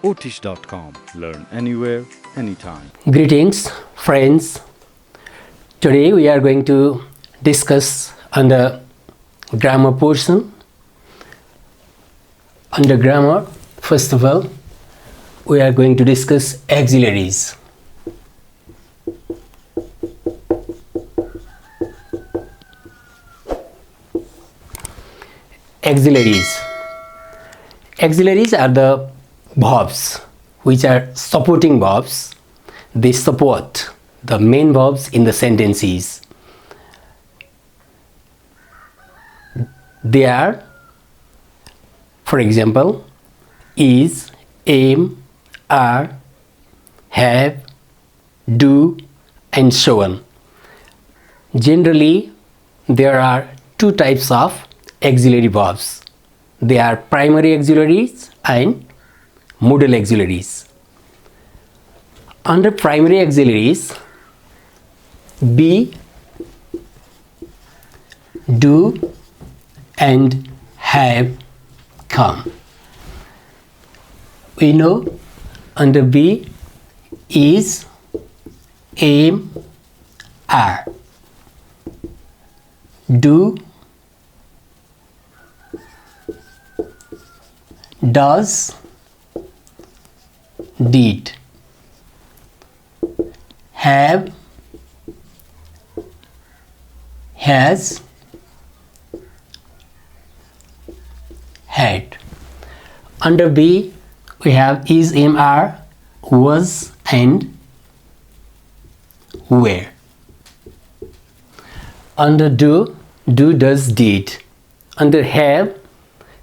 Ottish.com. Learn anywhere, anytime. Greetings, friends. Today we are going to discuss on the grammar portion. Under grammar, first of all, we are going to discuss auxiliaries. Auxiliaries. Auxiliaries are the verbs which are supporting verbs. They support the main verbs in the sentences. They are, for example, is, am, are, have, do, and so on. Generally, there are two types of auxiliary verbs. They are primary auxiliaries and modal auxiliaries. Under primary auxiliaries, be, do, and have come. We know under be is, am, are. Do, does, did. Have, has, had. Under be, we have is, am, are, was, and were. Under do, does, did. Under have,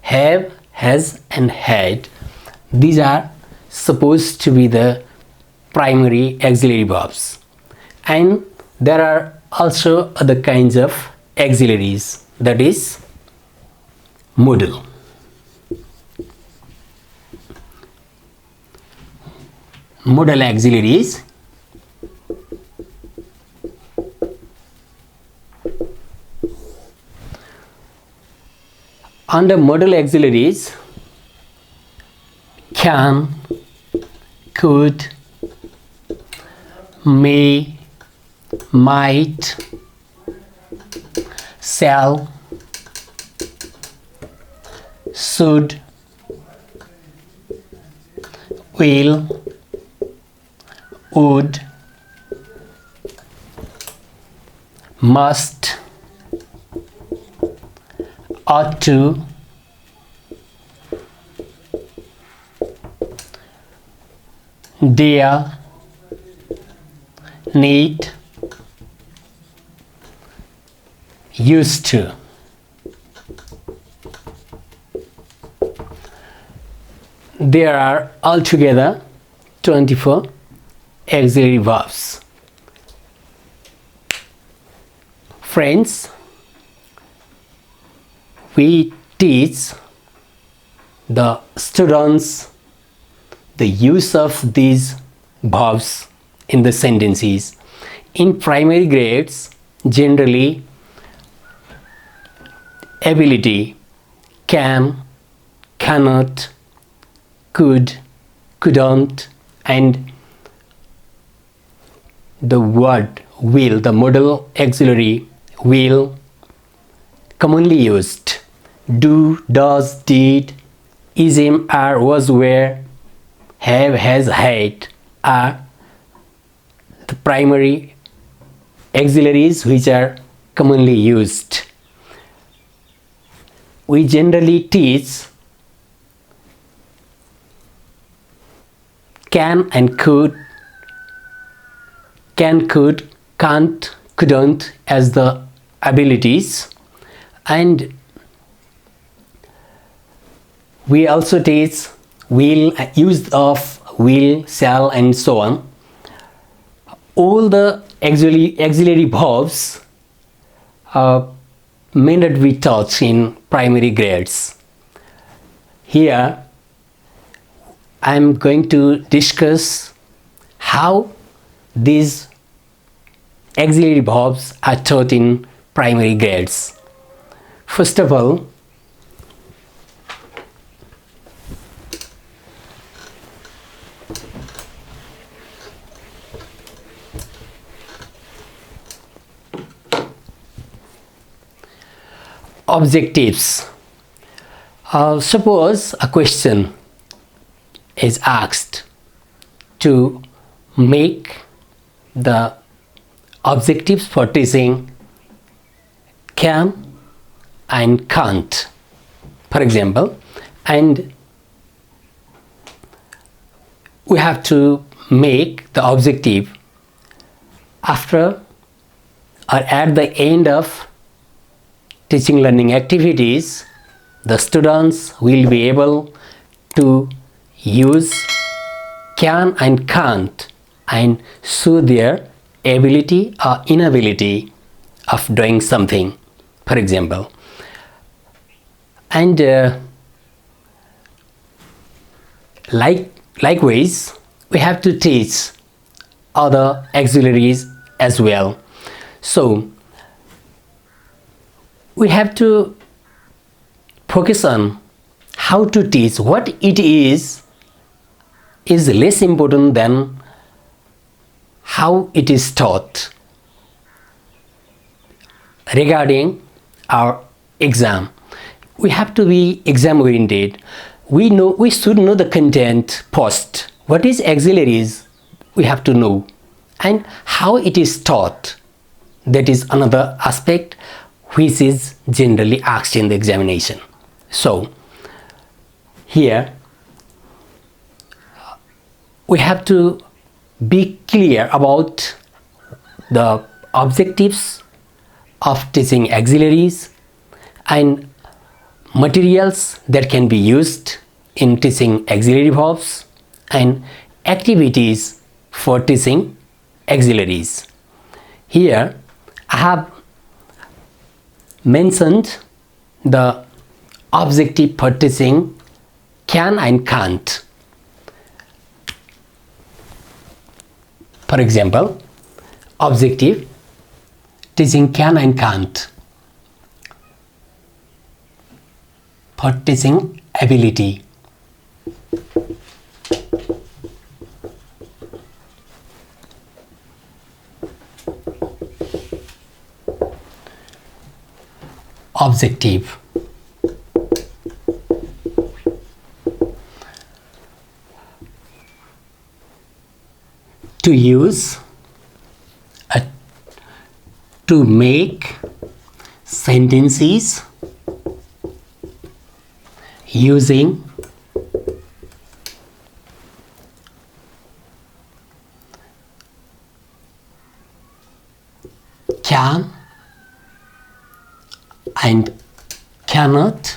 has, and had. These are supposed to be the primary auxiliary verbs. And there are also other kinds of auxiliaries, that is modal. Modal auxiliaries under modal auxiliaries, can, could, may, might, shall, should, will, would, must, ought to, dare, need, used to. There are altogether 24 auxiliary verbs. Friends, we teach the students the use of these verbs in the sentences. In primary grades, generally, ability, can, cannot, could, couldn't, and the word will, the modal auxiliary will, commonly used. Do, does, did, is, am, are, was, were, have, has, had are the primary auxiliaries which are commonly used. We generally teach can and could, can't, couldn't as the abilities, and we also teach will, use of will, shall, and so on. All the auxiliary verbs may not be taught in primary grades. Here I am going to discuss how these auxiliary verbs are taught in primary grades. First of all, objectives. Suppose a question is asked to make the objectives for teaching can and can't, for example, and we have to make the objective after or at the end of teaching learning activities. The students will be able to use can and can't and show their ability or inability of doing something, for example. And likewise, we have to teach other auxiliaries as well. So we have to focus on how to teach. What it is less important than how it is taught. Regarding our exam, we have to be exam oriented. We should know the content first. What is auxiliaries? We have to know, and how it is taught. That is another aspect which is generally asked in the examination. So here we have to be clear about the objectives of teaching auxiliaries and materials that can be used in teaching auxiliary verbs and activities for teaching auxiliaries. Here I have mentioned the objective for teaching can and can't. For example, objective teaching can and can't. For teaching ability. Objective. To use, to make sentences using can and cannot.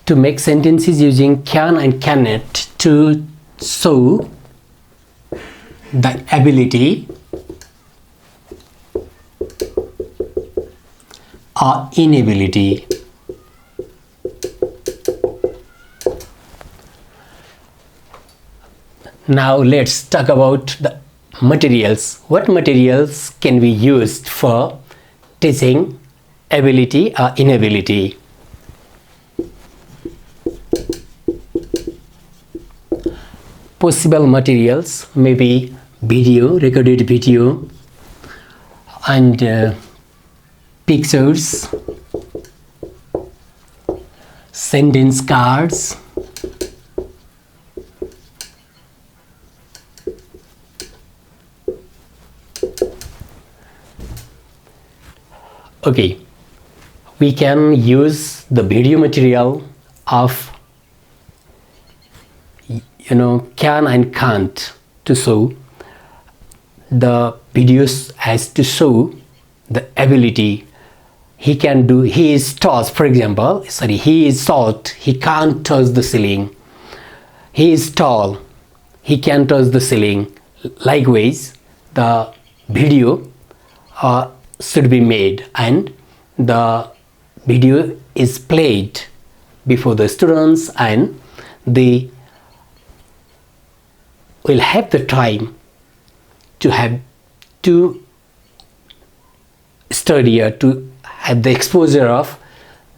To make sentences using can and cannot to show the ability or inability. Now let's talk about the materials. What materials can be used for teaching ability or inability? Possible materials may be video, recorded video, and pictures, sentence cards, okay, we can use the video material of can and can't to show the videos has to show the ability he can do. He is tall, for example, he is short, he can't touch the ceiling. He is tall, he can touch the ceiling. Likewise, the video should be made and the video is played before the students, and they will have the time to study or to have the exposure of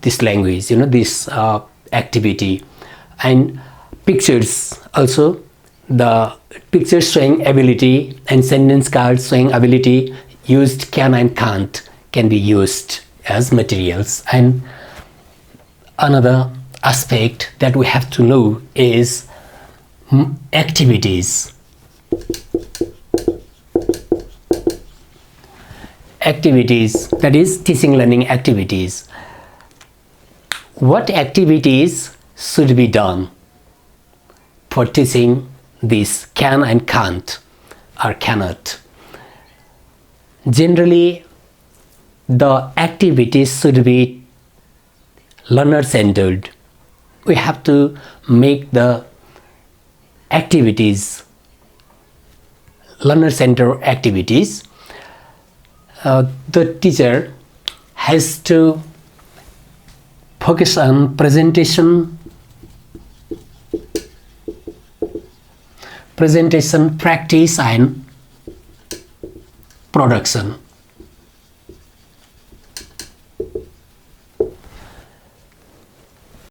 this language, this activity. And pictures also, the pictures showing ability and sentence cards showing ability used can and can't can be used as materials. And another aspect that we have to know is activities. Activities, that is teaching learning activities. What activities should be done for teaching this can and can't or cannot? Generally, the activities should be learner-centered. We have to make the activities learner-centered activities. The teacher has to focus on presentation, practice, and production.